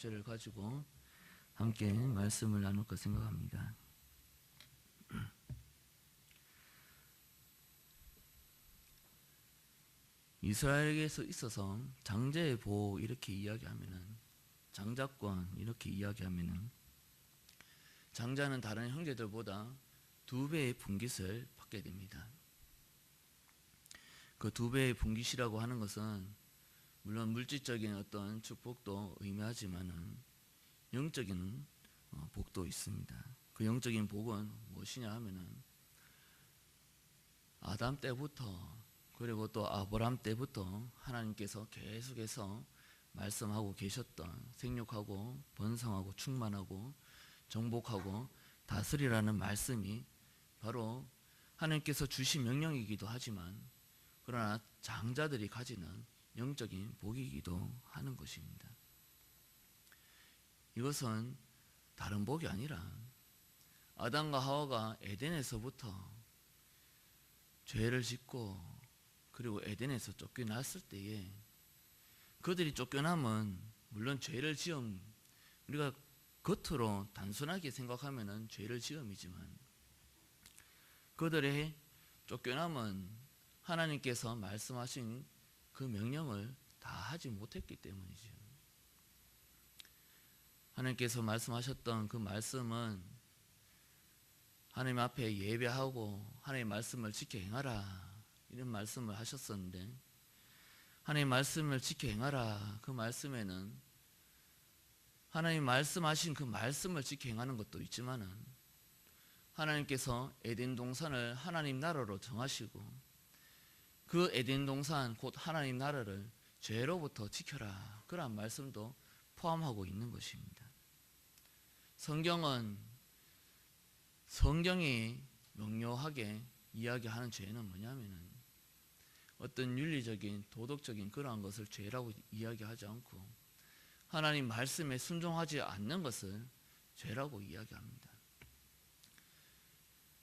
주제를 가지고 함께 말씀을 나눌까 생각합니다. 이스라엘에게서 있어서 장자의 보호 이렇게 이야기하면은, 장자권 이렇게 이야기하면은, 장자는 다른 형제들보다 2배의 분깃을 받게 됩니다. 그 2배의 분깃이라고 하는 것은 물론 물질적인 어떤 축복도 의미하지만은 영적인 복도 있습니다. 그 영적인 복은 무엇이냐 하면은 아담 때부터 그리고 또 아브람 때부터 하나님께서 계속해서 말씀하고 계셨던 생육하고 번성하고 충만하고 정복하고 다스리라는 말씀이 바로 하나님께서 주신 명령이기도 하지만 그러나 장자들이 가지는 영적인 복이기도 하는 것입니다. 이것은 다른 복이 아니라 아담과 하와가 에덴에서부터 죄를 짓고 그리고 에덴에서 쫓겨났을 때에 그들이 쫓겨남은 물론 죄를 지음, 우리가 겉으로 단순하게 생각하면은 죄를 지음이지만 그들의 쫓겨남은 하나님께서 말씀하신 그 명령을 다 하지 못했기 때문이죠. 하나님께서 말씀하셨던 그 말씀은 하나님 앞에 예배하고 하나님의 말씀을 지켜 행하라 이런 말씀을 하셨었는데, 하나님의 말씀을 지켜 행하라 그 말씀에는 하나님 말씀하신 그 말씀을 지켜 행하는 것도 있지만은 하나님께서 에덴 동산을 하나님 나라로 정하시고 그 에덴 동산 곧 하나님 나라를 죄로부터 지켜라 그런 말씀도 포함하고 있는 것입니다. 성경이 명료하게 이야기하는 죄는 뭐냐면은 어떤 윤리적인 도덕적인 그러한 것을 죄라고 이야기하지 않고 하나님 말씀에 순종하지 않는 것을 죄라고 이야기합니다.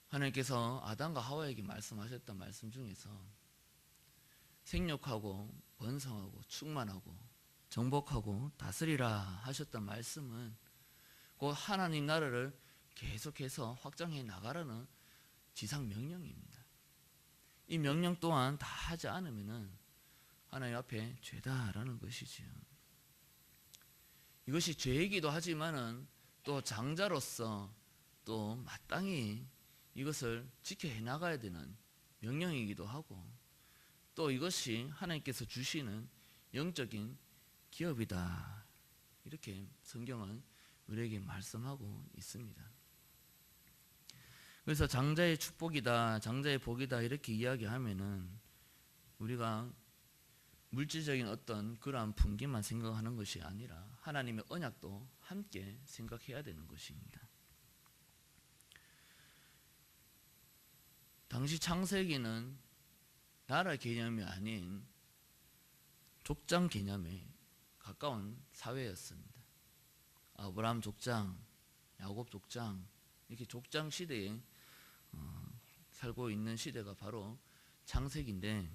하나님께서 아담과 하와에게 말씀하셨던 말씀 중에서 생육하고 번성하고 충만하고 정복하고 다스리라 하셨던 말씀은 곧 하나님 나라를 계속해서 확장해 나가라는 지상 명령입니다. 이 명령 또한 다 하지 않으면은 하나님 앞에 죄다라는 것이지요. 이것이 죄이기도 하지만은 또 장자로서 또 마땅히 이것을 지켜해 나가야 되는 명령이기도 하고 또 이것이 하나님께서 주시는 영적인 기업이다. 이렇게 성경은 우리에게 말씀하고 있습니다. 그래서 장자의 축복이다, 장자의 복이다 이렇게 이야기하면은 우리가 물질적인 어떤 그러한 분기만 생각하는 것이 아니라 하나님의 언약도 함께 생각해야 되는 것입니다. 당시 창세기는 나라 개념이 아닌 족장 개념에 가까운 사회였습니다. 아브라함 족장, 야곱 족장 이렇게 족장 시대에 살고 있는 시대가 바로 창세기인데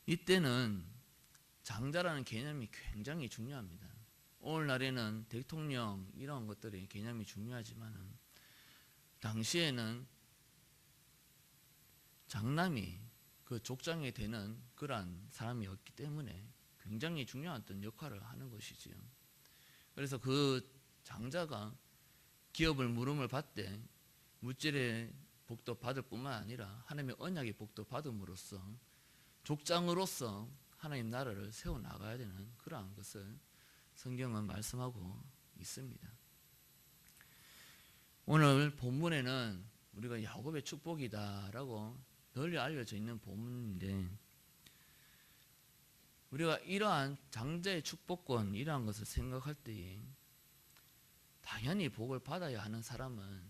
이때는 장자라는 개념이 굉장히 중요합니다. 오늘날에는 대통령 이런 것들의 개념이 중요하지만 당시에는 장남이 그 족장이 되는 그러한 사람이었기 때문에 굉장히 중요한 어떤 역할을 하는 것이지요. 그래서 그 장자가 기업을 물음을 받되 물질의 복도 받을 뿐만 아니라 하나님의 언약의 복도 받음으로써 족장으로서 하나님 나라를 세워나가야 되는 그러한 것을 성경은 말씀하고 있습니다. 오늘 본문에는 우리가 야곱의 축복이다라고 널리 알려져 있는 본문인데 우리가 이러한 장자의 축복권 이러한 것을 생각할 때에 당연히 복을 받아야 하는 사람은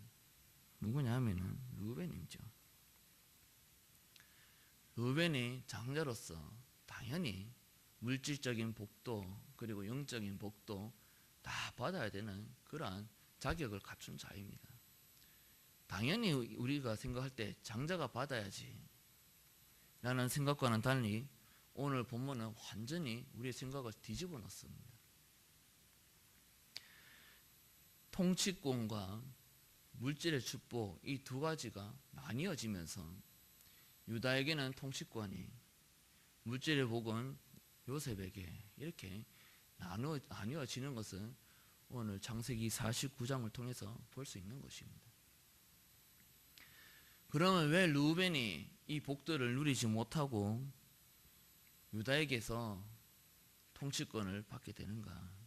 누구냐 하면은 르우벤이죠. 르우벤이 장자로서 당연히 물질적인 복도 그리고 영적인 복도 다 받아야 되는 그러한 자격을 갖춘 자입니다. 당연히 우리가 생각할 때 장자가 받아야지 라는 생각과는 달리 오늘 본문은 완전히 우리의 생각을 뒤집어 놓습니다. 통치권과 물질의 축복, 이 두 가지가 나뉘어지면서 유다에게는 통치권이, 물질의 복은 요셉에게 이렇게 나뉘어지는 것은 오늘 창세기 49장을 통해서 볼 수 있는 것입니다. 그러면 왜 르우벤이 이 복들을 누리지 못하고 유다에게서 통치권을 받게 되는가?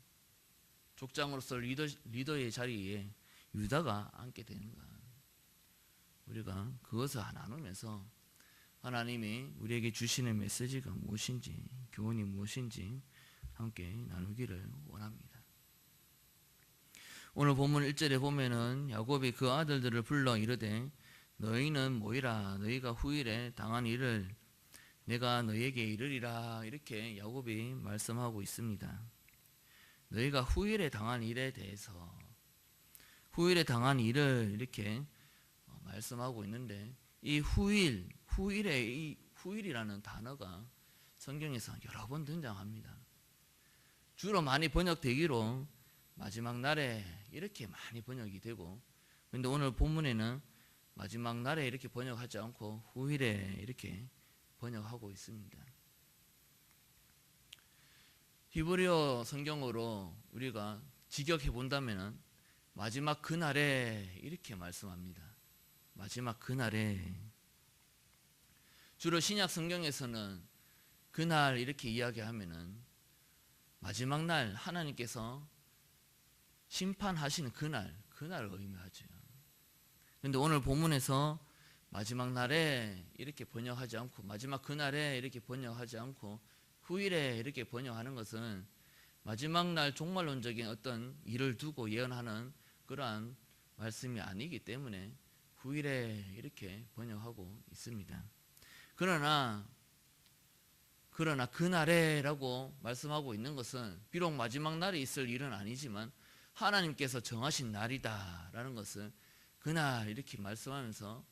족장으로서 리더의 자리에 유다가 앉게 되는가? 우리가 그것을 나누면서 하나님이 우리에게 주시는 메시지가 무엇인지, 교훈이 무엇인지 함께 나누기를 원합니다. 오늘 본문 1절에 보면은 야곱이 그 아들들을 불러 이르되 너희는 모이라, 너희가 후일에 당한 일을 내가 너희에게 이르리라, 이렇게 야곱이 말씀하고 있습니다. 너희가 후일에 당한 일에 대해서, 후일에 당한 일을 이렇게 말씀하고 있는데, 이 후일이라는 단어가 성경에서 여러 번 등장합니다. 주로 많이 번역되기로 마지막 날에 이렇게 많이 번역이 되고, 그런데 오늘 본문에는 마지막 날에 이렇게 번역하지 않고 후일에 이렇게 번역하고 있습니다. 히브리어 성경으로 우리가 직역해 본다면 마지막 그날에 이렇게 말씀합니다. 마지막 그날에. 주로 신약 성경에서는 그날 이렇게 이야기하면은 마지막 날 하나님께서 심판하시는 그날을 의미하죠. 그런데 오늘 본문에서 마지막 날에 이렇게 번역하지 않고, 마지막 그날에 이렇게 번역하지 않고 후일에 이렇게 번역하는 것은 마지막 날 종말론적인 어떤 일을 두고 예언하는 그러한 말씀이 아니기 때문에 후일에 이렇게 번역하고 있습니다. 그러나 그날에라고 말씀하고 있는 것은 비록 마지막 날에 있을 일은 아니지만 하나님께서 정하신 날이다라는 것을 그날 이렇게 말씀하면서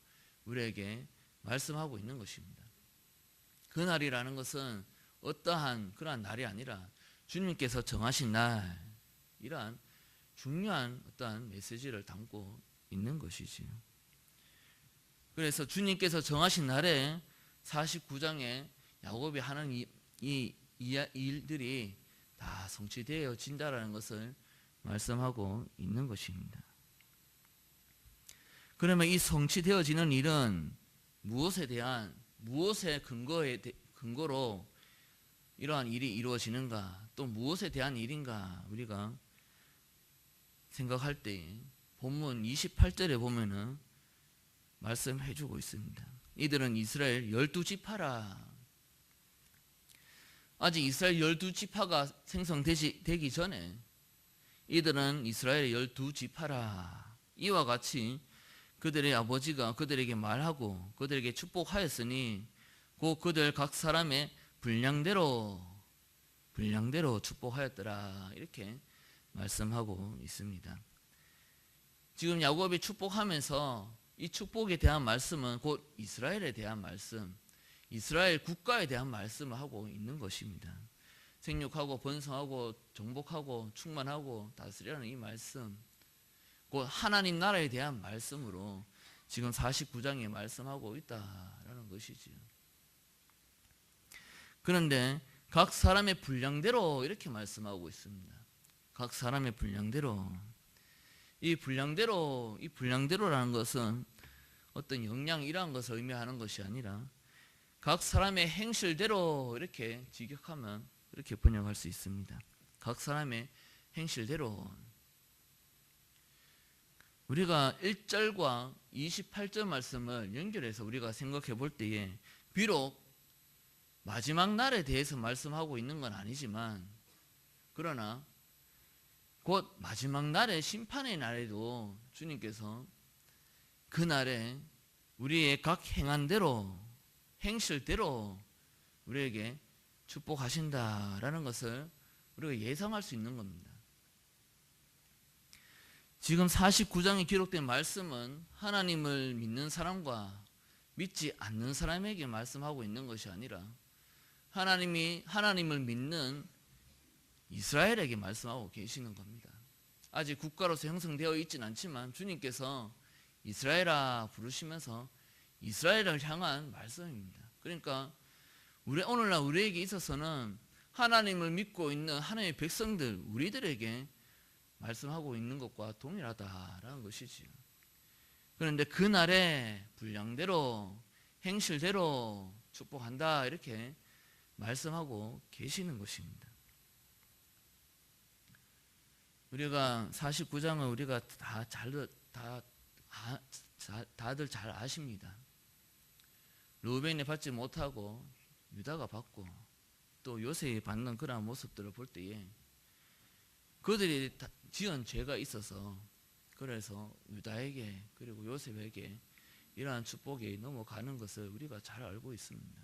우리에게 말씀하고 있는 것입니다. 그날이라는 것은 어떠한 그러한 날이 아니라 주님께서 정하신 날, 이러한 중요한 어떠한 메시지를 담고 있는 것이지요. 그래서 주님께서 정하신 날에 49장에 야곱이 하는 이 일들이 다 성취되어진다라는 것을 말씀하고 있는 것입니다. 그러면 이 성취되어지는 일은 무엇의 근거로 이러한 일이 이루어지는가, 또 무엇에 대한 일인가 우리가 생각할 때 본문 28절에 보면은 말씀해주고 있습니다. 이들은 이스라엘 12지파라. 아직 이스라엘 12지파가 생성되기 전에 이들은 이스라엘의 12지파라. 이와 같이 그들의 아버지가 그들에게 말하고 그들에게 축복하였으니 곧 그들 각 사람의 분량대로 축복하였더라. 이렇게 말씀하고 있습니다. 지금 야곱이 축복하면서 이 축복에 대한 말씀은 곧 이스라엘에 대한 말씀, 이스라엘 국가에 대한 말씀을 하고 있는 것입니다. 생육하고 번성하고 정복하고 충만하고 다스리라는 이 말씀, 곧 하나님 나라에 대한 말씀으로 지금 49장에 말씀하고 있다라는 것이지요. 그런데 각 사람의 분량대로 이렇게 말씀하고 있습니다. 각 사람의 분량대로. 이 분량대로라는 것은 어떤 역량 이러한 것을 의미하는 것이 아니라 각 사람의 행실대로 이렇게 직역하면 이렇게 번역할 수 있습니다. 각 사람의 행실대로. 우리가 1절과 28절 말씀을 연결해서 우리가 생각해 볼 때에 비록 마지막 날에 대해서 말씀하고 있는 건 아니지만, 그러나 곧 마지막 날의 심판의 날에도 주님께서 그 날에 우리의 각 행한 대로, 행실대로 우리에게 축복하신다라는 것을 우리가 예상할 수 있는 겁니다. 지금 49장에 기록된 말씀은 하나님을 믿는 사람과 믿지 않는 사람에게 말씀하고 있는 것이 아니라 하나님을 믿는 이스라엘에게 말씀하고 계시는 겁니다. 아직 국가로서 형성되어 있지는 않지만 주님께서 이스라엘아 부르시면서 이스라엘을 향한 말씀입니다. 그러니까 오늘날 우리에게 있어서는 하나님을 믿고 있는 하나님의 백성들, 우리들에게 말씀하고 있는 것과 동일하다라는 것이지요. 그런데 그날의 분량대로 행실대로 축복한다 이렇게 말씀하고 계시는 것입니다. 우리가 49장은 우리가 다들 잘 아십니다. 르우벤이 받지 못하고 유다가 받고 또 요셉이 받는 그런 모습들을 볼 때에 그들이 지은 죄가 있어서 그래서 유다에게 그리고 요셉에게 이러한 축복이 넘어가는 것을 우리가 잘 알고 있습니다.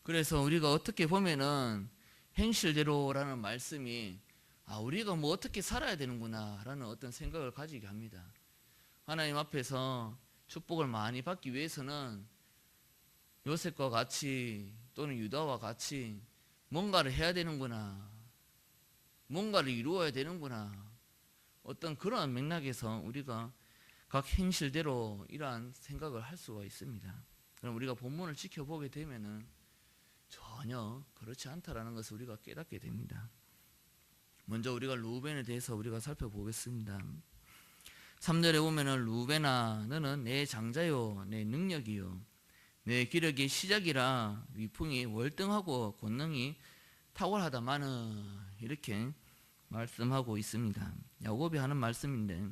그래서 우리가 어떻게 보면은 행실대로라는 말씀이 우리가 뭐 어떻게 살아야 되는구나 라는 어떤 생각을 가지게 합니다. 하나님 앞에서 축복을 많이 받기 위해서는 요셉과 같이 또는 유다와 같이 뭔가를 해야 되는구나, 뭔가를 이루어야 되는구나, 어떤 그런 맥락에서 우리가 각 행실대로 이러한 생각을 할 수가 있습니다. 그럼 우리가 본문을 지켜보게 되면은 전혀 그렇지 않다라는 것을 우리가 깨닫게 됩니다. 먼저 우리가 르우벤에 대해서 우리가 살펴보겠습니다. 3절에 보면은 르우벤아 너는 내 장자요 내 능력이요 내 기력의 시작이라 위풍이 월등하고 권능이 탁월하다마는 이렇게 말씀하고 있습니다. 야곱이 하는 말씀인데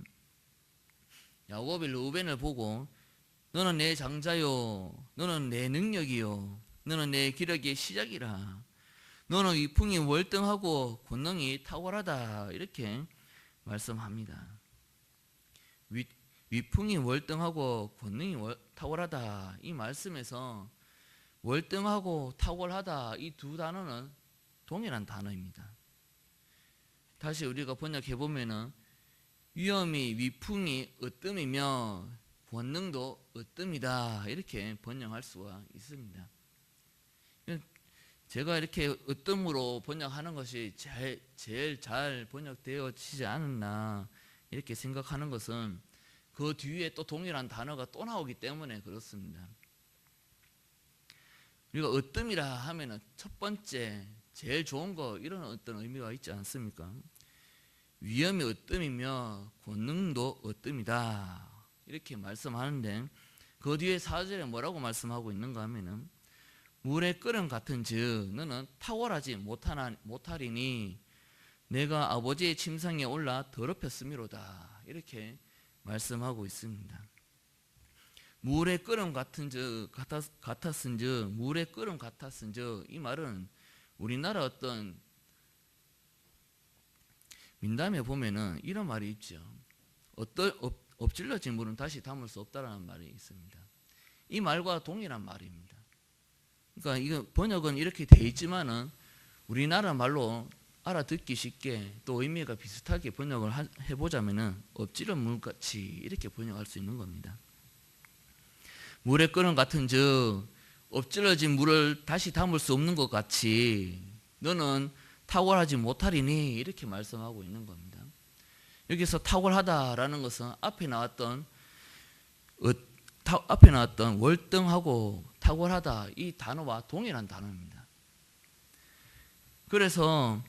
야곱이 르우벤을 보고 너는 내 장자요 너는 내 능력이요 너는 내 기력의 시작이라 너는 위풍이 월등하고 권능이 탁월하다 이렇게 말씀합니다. 위풍이 월등하고 권능이 탁월하다 이 말씀에서 월등하고 탁월하다 이 두 단어는 동일한 단어입니다. 다시 우리가 번역해 보면은 위엄이 위풍이 으뜸이며 권능도 으뜸이다 이렇게 번역할 수가 있습니다. 제가 이렇게 으뜸으로 번역하는 것이 제일 잘 번역되어지지 않았나 이렇게 생각하는 것은 그 뒤에 또 동일한 단어가 또 나오기 때문에 그렇습니다. 우리가 으뜸이라 하면은 첫 번째 제일 좋은 거 이런 어떤 의미가 있지 않습니까? 위엄이 으뜸이며 권능도 으뜸이다 이렇게 말씀하는데 그 뒤에 4절에 뭐라고 말씀하고 있는가 하면은 물의 끓음 같은즉 너는 탁월하지 못하리니 내가 아버지의 침상에 올라 더럽혔음이로다 이렇게 말씀하고 있습니다. 물의 끓음 같았은즉 물의 끓음 같았은즉 이 말은 우리나라 어떤 민담에 보면은 이런 말이 있죠. 엎질러진 물은 다시 담을 수 없다라는 말이 있습니다. 이 말과 동일한 말입니다. 그러니까 이거 번역은 이렇게 돼 있지만은 우리나라 말로 알아듣기 쉽게 또 의미가 비슷하게 번역을 해보자면은 엎질러 물같이 이렇게 번역할 수 있는 겁니다. 물의 끓음 같은즉 엎질러진 물을 다시 담을 수 없는 것 같이 너는 탁월하지 못하리니 이렇게 말씀하고 있는 겁니다. 여기서 탁월하다라는 것은 앞에 나왔던 월등하고 탁월하다 이 단어와 동일한 단어입니다. 그래서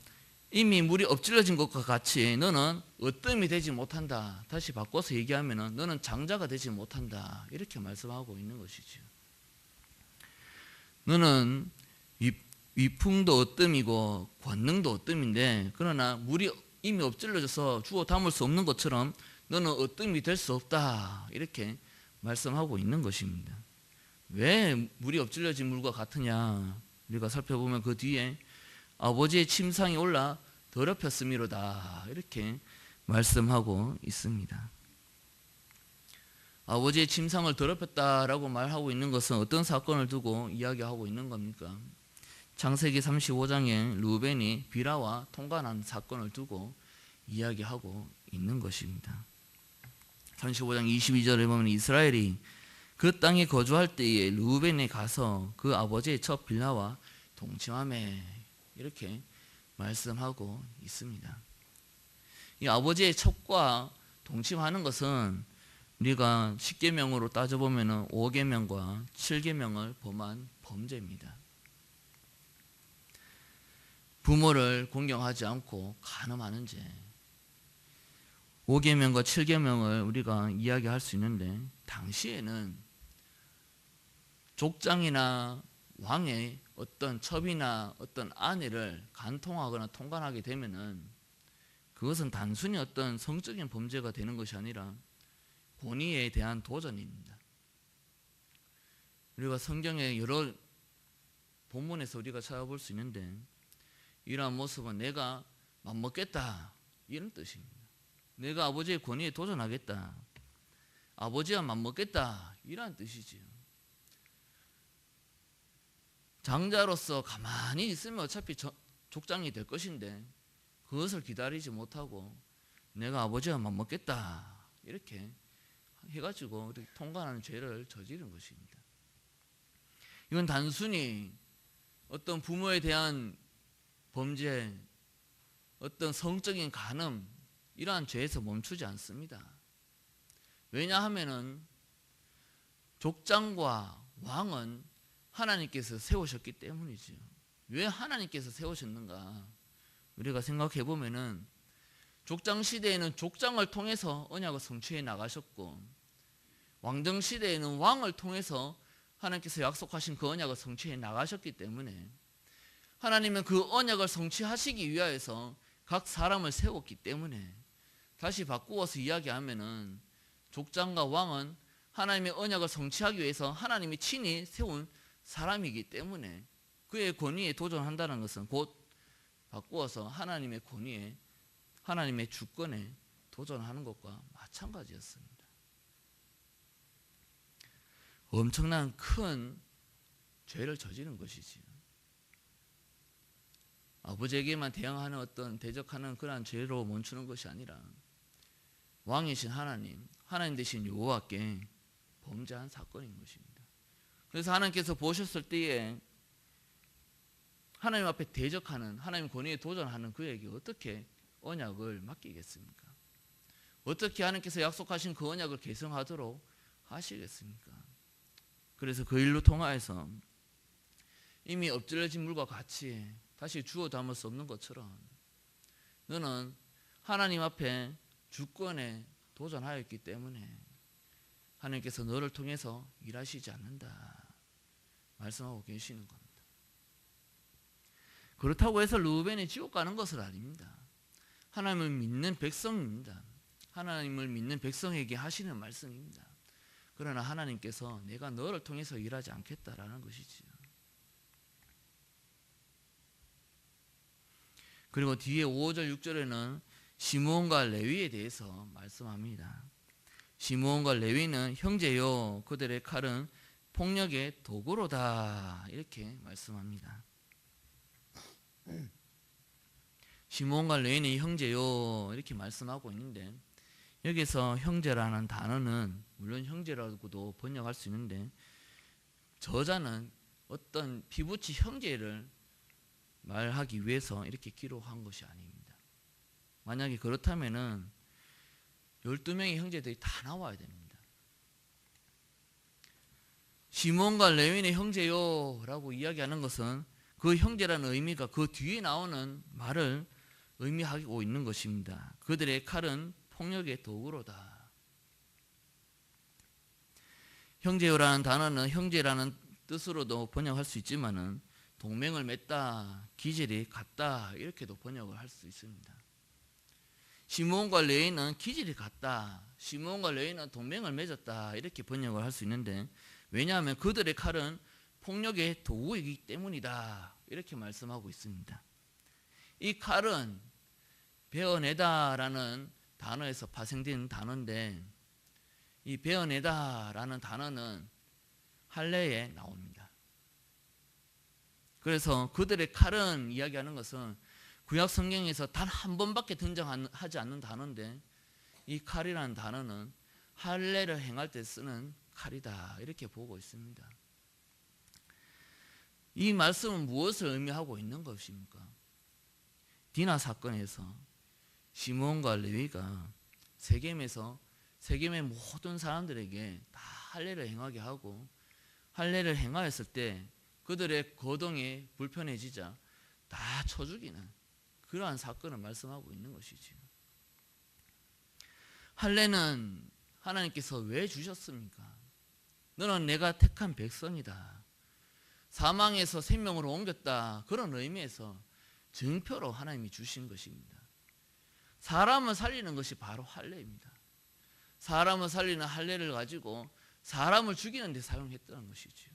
이미 물이 엎질러진 것과 같이 너는 으뜸이 되지 못한다. 다시 바꿔서 얘기하면 너는 장자가 되지 못한다. 이렇게 말씀하고 있는 것이죠. 너는 위풍도 으뜸이고 권능도 으뜸인데 그러나 물이 이미 엎질러져서 주워 담을 수 없는 것처럼 너는 으뜸이 될 수 없다. 이렇게 말씀하고 있는 것입니다. 왜 물이 엎질러진 물과 같으냐? 우리가 살펴보면 그 뒤에 아버지의 침상에 올라 더럽혔음이로다 이렇게 말씀하고 있습니다. 아버지의 침상을 더럽혔다라고 말하고 있는 것은 어떤 사건을 두고 이야기하고 있는 겁니까? 창세기 35장에 르우벤이 비라와 통관한 사건을 두고 이야기하고 있는 것입니다. 35장 22절에 보면 이스라엘이 그 땅에 거주할 때에 르우벤에 가서 그 아버지의 첫 빌라와 동침하매 이렇게 말씀하고 있습니다. 이 아버지의 첩과 동침하는 것은 우리가 10계명으로 따져보면 5계명과 7계명을 범한 범죄입니다. 부모를 공경하지 않고 간음하는 죄. 5계명과 7계명을 우리가 이야기할 수 있는데, 당시에는 족장이나 왕의 어떤 첩이나 어떤 아내를 간통하거나 통간하게 되면은 그것은 단순히 어떤 성적인 범죄가 되는 것이 아니라 권위에 대한 도전입니다. 우리가 성경의 여러 본문에서 우리가 찾아볼 수 있는데, 이러한 모습은 내가 맘먹겠다 이런 뜻입니다. 내가 아버지의 권위에 도전하겠다, 아버지와 맘먹겠다 이런 뜻이지요. 장자로서 가만히 있으면 어차피 족장이 될 것인데 그것을 기다리지 못하고 내가 아버지와 맘먹겠다 이렇게 해가지고 통관하는 죄를 저지른 것입니다. 이건 단순히 어떤 부모에 대한 범죄, 어떤 성적인 간음 이러한 죄에서 멈추지 않습니다. 왜냐하면은 족장과 왕은 하나님께서 세우셨기 때문이죠. 왜 하나님께서 세우셨는가? 우리가 생각해 보면은 족장 시대에는 족장을 통해서 언약을 성취해 나가셨고, 왕정 시대에는 왕을 통해서 하나님께서 약속하신 그 언약을 성취해 나가셨기 때문에 하나님은 그 언약을 성취하시기 위하여서 각 사람을 세웠기 때문에, 다시 바꾸어서 이야기하면은 족장과 왕은 하나님의 언약을 성취하기 위해서 하나님이 친히 세운 사람이기 때문에 그의 권위에 도전한다는 것은 곧 바꾸어서 하나님의 권위에, 하나님의 주권에 도전하는 것과 마찬가지였습니다. 엄청난 큰 죄를 저지른 것이지요. 아버지에게만 대항하는 어떤 대적하는 그러한 죄로 멈추는 것이 아니라 왕이신 하나님, 하나님 되신 여호와께 범죄한 사건인 것입니다. 그래서 하나님께서 보셨을 때에 하나님 앞에 대적하는, 하나님 권위에 도전하는 그에게 어떻게 언약을 맡기겠습니까? 어떻게 하나님께서 약속하신 그 언약을 계승하도록 하시겠습니까? 그래서 그 일로 통하여서 이미 엎질러진 물과 같이 다시 주워 담을 수 없는 것처럼 너는 하나님 앞에 주권에 도전하였기 때문에 하나님께서 너를 통해서 일하시지 않는다 말씀하고 계시는 겁니다. 그렇다고 해서 르우벤이 지옥 가는 것은 아닙니다. 하나님을 믿는 백성입니다. 하나님을 믿는 백성에게 하시는 말씀입니다. 그러나 하나님께서 내가 너를 통해서 일하지 않겠다라는 것이지요. 그리고 뒤에 5절 6절에는 시므온과 레위에 대해서 말씀합니다. 시므온과 레위는 형제요 그들의 칼은 폭력의 도구로다 이렇게 말씀합니다. 시므온과 레위는 형제요 이렇게 말씀하고 있는데, 여기서 형제라는 단어는 물론 형제라고도 번역할 수 있는데 저자는 어떤 피부치 형제를 말하기 위해서 이렇게 기록한 것이 아닙니다. 만약에 그렇다면은 12명의 형제들이 다 나와야 됩니다. 시몬과 레위의 형제요 라고 이야기하는 것은 그 형제라는 의미가 그 뒤에 나오는 말을 의미하고 있는 것입니다. 그들의 칼은 폭력의 도구로다. 형제요라는 단어는 형제라는 뜻으로도 번역할 수 있지만은 동맹을 맺다, 기질이 같다 이렇게도 번역을 할 수 있습니다. 시므온과 레위는 기질이 같다, 시므온과 레위는 동맹을 맺었다 이렇게 번역을 할 수 있는데, 왜냐하면 그들의 칼은 폭력의 도구이기 때문이다 이렇게 말씀하고 있습니다. 이 칼은 베어내다라는 단어에서 파생된 단어인데, 이 베어내다라는 단어는 할례에 나옵니다. 그래서 그들의 칼은 이야기하는 것은 구약 성경에서 단 한 번밖에 등장하지 않는 단어인데, 이 칼이라는 단어는 할례를 행할 때 쓰는 칼이다 이렇게 보고 있습니다. 이 말씀은 무엇을 의미하고 있는 것입니까? 디나 사건에서 시므온과 레위가 세겜의 모든 사람들에게 다 할례를 행하게 하고, 할례를 행하였을 때 그들의 거동이 불편해지자 다 쳐 죽이는 그러한 사건을 말씀하고 있는 것이지요. 할례는 하나님께서 왜 주셨습니까? 너는 내가 택한 백성이다, 사망에서 생명으로 옮겼다, 그런 의미에서 증표로 하나님이 주신 것입니다. 사람을 살리는 것이 바로 할례입니다. 사람을 살리는 할례를 가지고 사람을 죽이는 데 사용했다는 것이죠.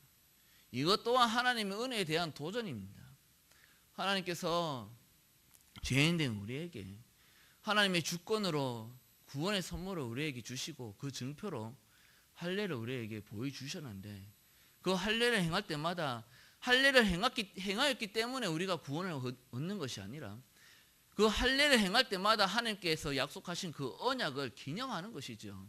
이것 또한 하나님의 은혜에 대한 도전입니다. 하나님께서 죄인된 우리에게 하나님의 주권으로 구원의 선물을 우리에게 주시고, 그 증표로 할례를 우리에게 보여주셨는데, 그 할례를 행할 때마다 할례를 행하였기 때문에 우리가 구원을 얻는 것이 아니라, 그 할례를 행할 때마다 하나님께서 약속하신 그 언약을 기념하는 것이죠.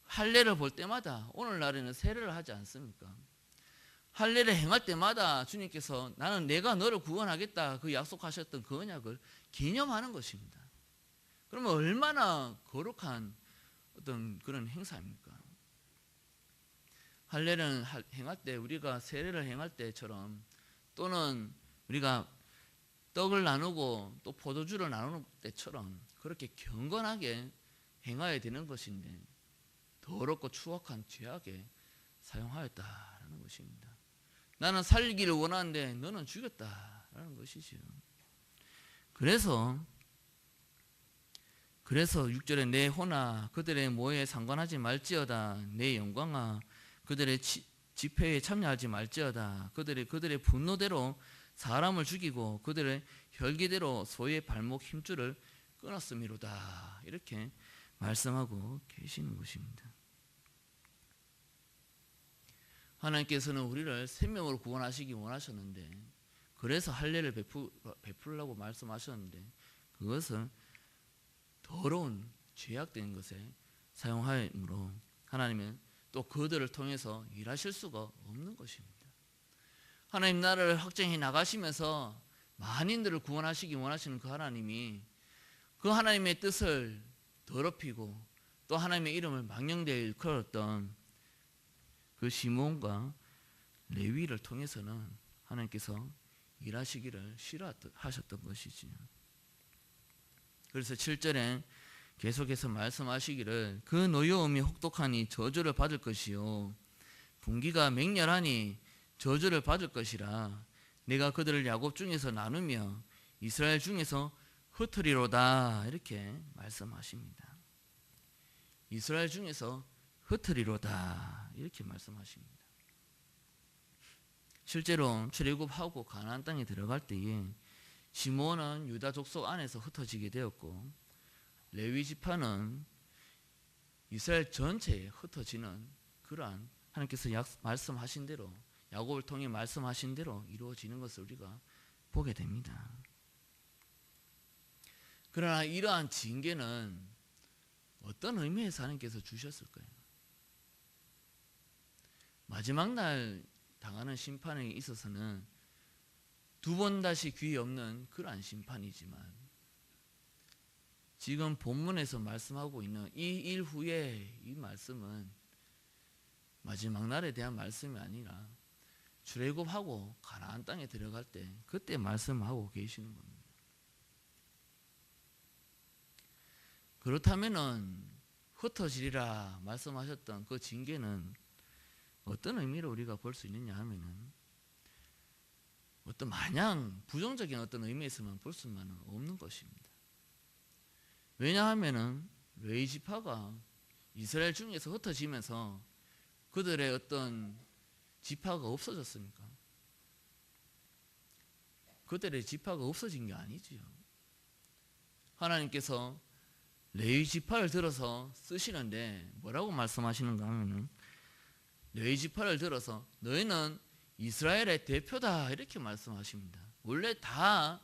할례를 볼 때마다 오늘날에는 세례를 하지 않습니까? 할례를 행할 때마다 주님께서 나는 내가 너를 구원하겠다, 그 약속하셨던 그 언약을 기념하는 것입니다. 그러면 얼마나 거룩한 어떤 그런 행사입니까? 할례를 행할 때, 우리가 세례를 행할 때처럼, 또는 우리가 떡을 나누고 또 포도주를 나누는 때처럼 그렇게 경건하게 행해야 되는 것인데, 더럽고 추악한 죄악에 사용하였다라는 것입니다. 나는 살기를 원하는데 너는 죽였다라는 것이지요. 그래서 6절에 내 혼아 그들의 모에 상관하지 말지어다, 내 영광아 그들의 집회에 참여하지 말지어다. 그들의 분노대로 사람을 죽이고 그들의 혈기대로 소의 발목 힘줄을 끊었음이로다. 이렇게 말씀하고 계시는 것입니다. 하나님께서는 우리를 생명으로 구원하시기 원하셨는데, 그래서 할례를 베풀라고 말씀하셨는데, 그것을 더러운 죄악된 것에 사용하므로 하나님은 또 그들을 통해서 일하실 수가 없는 것입니다. 하나님 나라를 확장해 나가시면서 만인들을 구원하시기 원하시는 그 하나님이 그 하나님의 뜻을 더럽히고 또 하나님의 이름을 망령되이 일컬었던 그 시므온과 레위를 통해서는 하나님께서 일하시기를 싫어하셨던 것이지요. 그래서 7절에 계속해서 말씀하시기를 그 노여움이 혹독하니 저주를 받을 것이요 분기가 맹렬하니 저주를 받을 것이라. 내가 그들을 야곱 중에서 나누며 이스라엘 중에서 흩으리로다. 이렇게 말씀하십니다. 이스라엘 중에서 흩으리로다. 이렇게 말씀하십니다. 실제로 출애굽하고 가나안 땅에 들어갈 때에 시므온은 유다 족속 안에서 흩어지게 되었고, 레위 지파는 이스라엘 전체에 흩어지는 그러한 하나님께서 말씀하신 대로, 야곱을 통해 말씀하신 대로 이루어지는 것을 우리가 보게 됩니다. 그러나 이러한 징계는 어떤 의미에서 하나님께서 주셨을까요? 마지막 날 당하는 심판에 있어서는 두 번 다시 귀에 없는 그러한 심판이지만, 지금 본문에서 말씀하고 있는 이 일 후에 이 말씀은 마지막 날에 대한 말씀이 아니라 출애굽하고 가나안 땅에 들어갈 때 그때 말씀하고 계시는 겁니다. 그렇다면은 흩어지리라 말씀하셨던 그 징계는 어떤 의미로 우리가 볼 수 있느냐 하면은 어떤 마냥 부정적인 어떤 의미에서만 볼 수만은 없는 것입니다. 왜냐하면은 레위 지파가 이스라엘 중에서 흩어지면서 그들의 어떤 지파가 없어졌습니까? 그들의 지파가 없어진 게 아니지요. 하나님께서 레위 지파를 들어서 쓰시는데 뭐라고 말씀하시는가 하면은 레위 지파를 들어서 너희는 이스라엘의 대표다 이렇게 말씀하십니다. 원래 다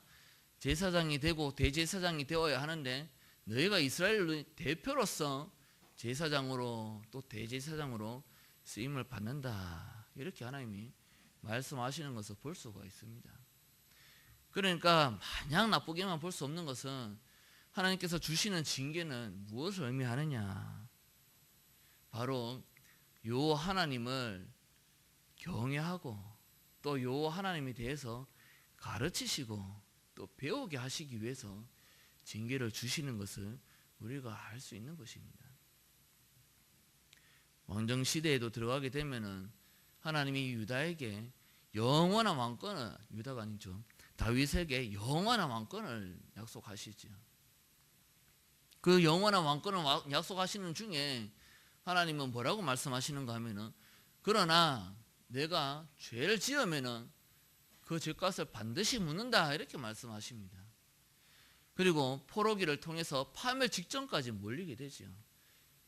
제사장이 되고 대제사장이 되어야 하는데 너희가 이스라엘 대표로서 제사장으로 또 대제사장으로 쓰임을 받는다. 이렇게 하나님이 말씀하시는 것을 볼 수가 있습니다. 그러니까 마냥 나쁘게만 볼 수 없는 것은 하나님께서 주시는 징계는 무엇을 의미하느냐? 바로 요 하나님을 경외하고 또 요 하나님에 대해서 가르치시고 또 배우게 하시기 위해서 징계를 주시는 것을 우리가 알 수 있는 것입니다. 왕정 시대에도 들어가게 되면은 하나님이 유다에게 영원한 왕권을, 유다가 아니죠, 다윗에게 영원한 왕권을 약속하시죠. 그 영원한 왕권을 약속하시는 중에 하나님은 뭐라고 말씀하시는가 하면은, 그러나 내가 죄를 지으면은 그 죄값을 반드시 묻는다, 이렇게 말씀하십니다. 그리고 포로기를 통해서 파멸 직전까지 몰리게 되죠.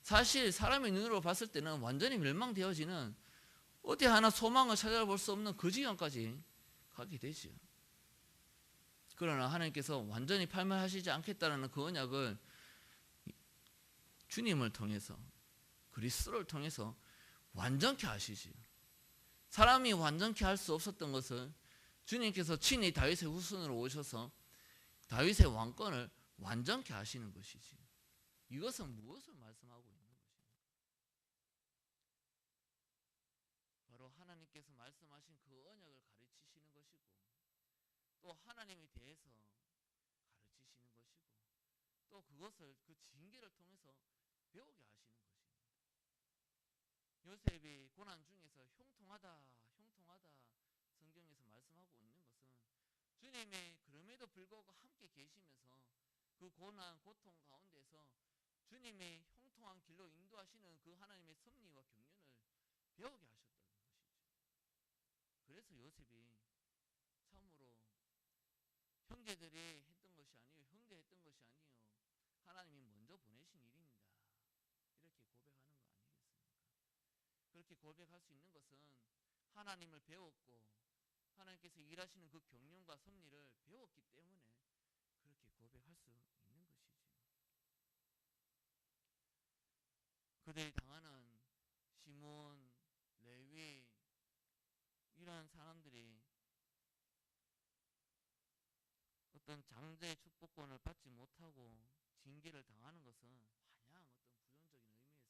사실 사람의 눈으로 봤을 때는 완전히 멸망되어지는, 어디 하나 소망을 찾아볼 수 없는 그 지경까지 가게 되죠. 그러나 하나님께서 완전히 파멸하시지 않겠다는 그 언약을 주님을 통해서, 그리스도를 통해서 완전케 하시지요. 사람이 완전케 할 수 없었던 것을 주님께서 친히 다윗의 후손으로 오셔서 다윗의 왕권을 완전케 하시는 것이지. 이것은 무엇을 말씀하고 있는 것입니까? 바로 하나님께서 말씀하신 그 언약을 가르치시는 것이고, 또 하나님에 대해서 가르치시는 것이고, 또 그것을 그 징계를 통해서 배우게 하시는 것입니다. 요셉이 고난 중에서 형통하다 성경에서 말씀하고 있는 것은, 주님의 그럼에도 불구하고 함께 계시면서 그 고난 고통 가운데서 주님의 형통한 길로 인도하시는 그 하나님의 섭리와 경륜을 배우게 하셨다는 것이죠. 그래서 요셉이 참으로 형제들이 했던 것이 아니요, 형제 했던 것이 아니요, 하나님이 먼저 보내신 일입니다, 이렇게 고백하는 거 아니겠습니까? 그렇게 고백할 수 있는 것은 하나님을 배웠고 하나님께서 일하시는 그 경륜과 섭리를 배웠기 때문에 그렇게 고백할 수 있는 것이지요. 그들이 당하는 시몬, 레위, 이러한 사람들이 어떤 장자의 축복권을 받지 못하고 징계를 당하는 것은 마냥 어떤 부정적인 의미에서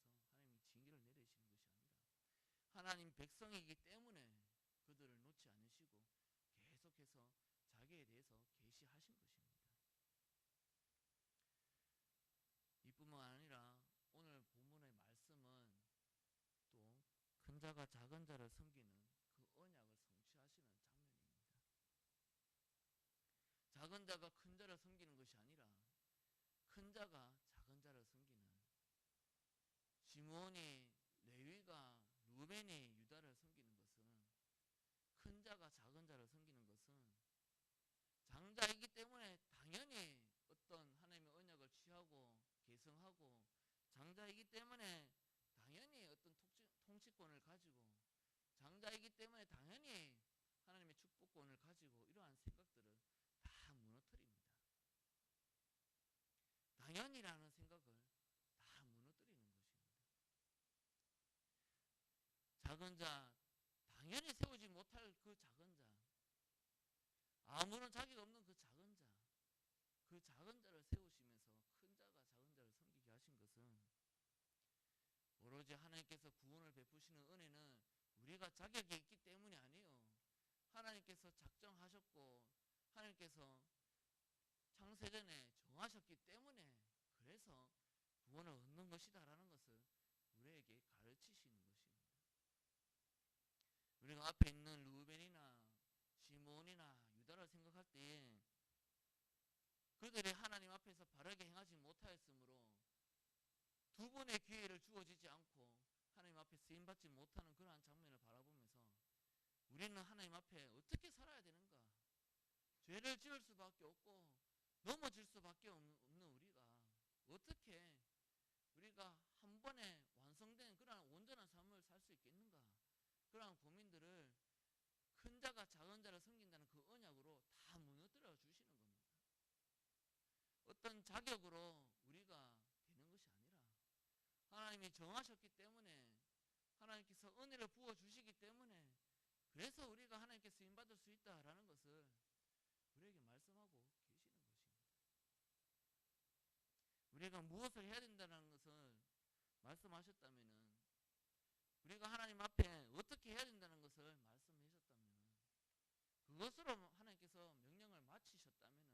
하나님이 징계를 내리시는 것이 아니라, 하나님 백성이기 때문에 그들을 놓지 않으시고 계속해서 자기에 대해서 계시하신 것입니다. 이뿐만 아니라 오늘 본문의 말씀은 또 큰 자가 작은 자를 섬기는 그 언약을 성취하시는 장면입니다. 작은 자가 큰 자를 섬기는 것이 아니라 큰 자가 작은 자를 섬기는, 시므온이 레위가 루벤이 유다를 섬기는 것은, 큰 자가 작은 자를 섬기는 것은 장자이기 때문에 당연히 어떤 하나님의 언약을 취하고 계승하고, 장자이기 때문에 당연히 어떤 통치권을 가지고, 장자이기 때문에 당연히 하나님의 축복권을 가지고, 이러한 생각들을 다 무너뜨립니다. 당연이라는 생각을 다 무너뜨리는 것입니다. 작은 자, 당연히 세우지 못할 그 작은 자, 아무런 자격 없는 그 작은 자, 그 작은 자를 세우시면서 큰 자가 작은 자를 섬기게 하신 것은, 오로지 하나님께서 구원을 베푸시는 은혜는 우리가 자격이 있기 때문이 아니에요. 하나님께서 작정하셨고 하나님께서 창세전에 정하셨기 때문에, 그래서 구원을 얻는 것이다라는 것을 우리에게 가르치시는 것입니다. 우리가 앞에 있는 루벤이나 시몬이나 유다를 생각할 때 그들이 하나님 앞에서 바르게 행하지 못하였으므로 두 번의 기회를 주어지지 않고 하나님 앞에 쓰임받지 못하는 그러한 장면을 바라보면서, 우리는 하나님 앞에 어떻게 살아야 되는가, 죄를 지을 수밖에 없고 넘어질 수밖에 없는 우리가 어떻게 우리가 한 번에 완성된 그러한 온전한 삶을 살 수 있겠는가, 그러한 고민들을 큰 자가 작은 자를 섬긴다는 그 언약으로 다 무너뜨려 주시는 겁니다. 어떤 자격으로 우리가 되는 것이 아니라 하나님이 정하셨기 때문에, 하나님께서 은혜를 부어주시기 때문에, 그래서 우리가 하나님께 쓰임받을 수 있다라는 것을 우리에게 말씀하고 계시는 것입니다. 우리가 무엇을 해야 된다는 것을 말씀하셨다면은, 우리가 하나님 앞에 어떻게 해야 된다는 것을 말씀하셨다면은, 그것으로 하나님께서 명령을 마치셨다면은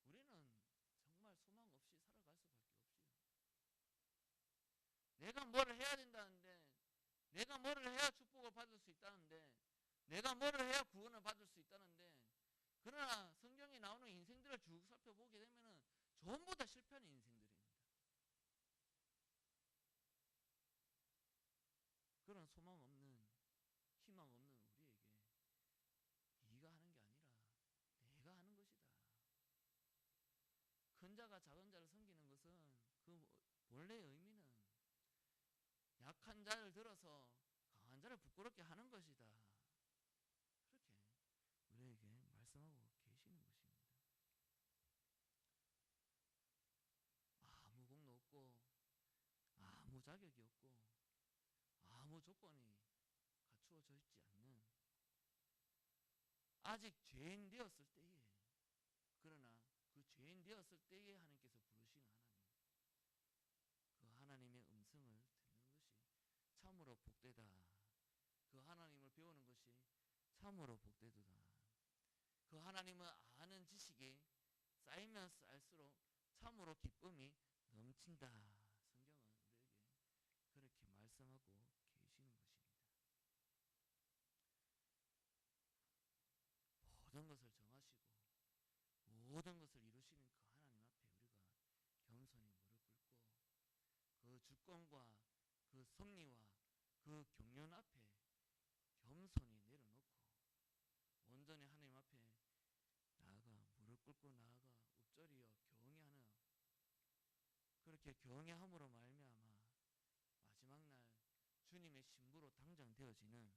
우리는 정말 소망 없이 살아갈 수밖에 없지요. 내가 뭐를 해야 된다는데, 내가 뭐를 해야 축복을 받을 수 있다는데, 내가 뭐를 해야 구원을 받을 수 있다는데, 그러나 성경에 나오는 인생들을 쭉 살펴보게 되면은 전부 다 실패하는 인생들입니다. 그런 소망 없는, 희망 없는 우리에게 네가 하는 게 아니라 내가 하는 것이다. 큰 자가 작은 자를 섬기는 것은 그 본래의 의미는 약한 자를 들어서 강한 자를 부끄럽게 하는 것이다. 그렇게 우리에게 말씀하고 계시는 것입니다. 아무 공로 없고 아무 자격이 없고 아무 조건이 갖추어져 있지 않는, 아직 죄인 되었을 때에, 그러나 그 죄인 되었을 때에 하나님께서 부르시는 하나님, 그 하나님의 음성을 듣는 것이 참으로 복되다. 그 하나님을 배우는 것이 참으로 복되도다. 그 하나님을 아는 지식이 쌓이면 쌓일수록 참으로 기쁨이 넘친다. 성경은 우리에게 그렇게 말씀하고 계시는 것입니다. 모든 것을 정하시고 모든 것을 이루시는 그 하나님 앞에 우리가 겸손히 무릎 꿇고 그 주권과 그 섭리와 그 경륜 앞에 겸손히 내려놓고 온전히 하나님 앞에 나아가 무릎 꿇고 나아가 엎드려 경외하는, 그렇게 경외함으로 말미암아 마지막 날 주님의 신부로 당장되어지는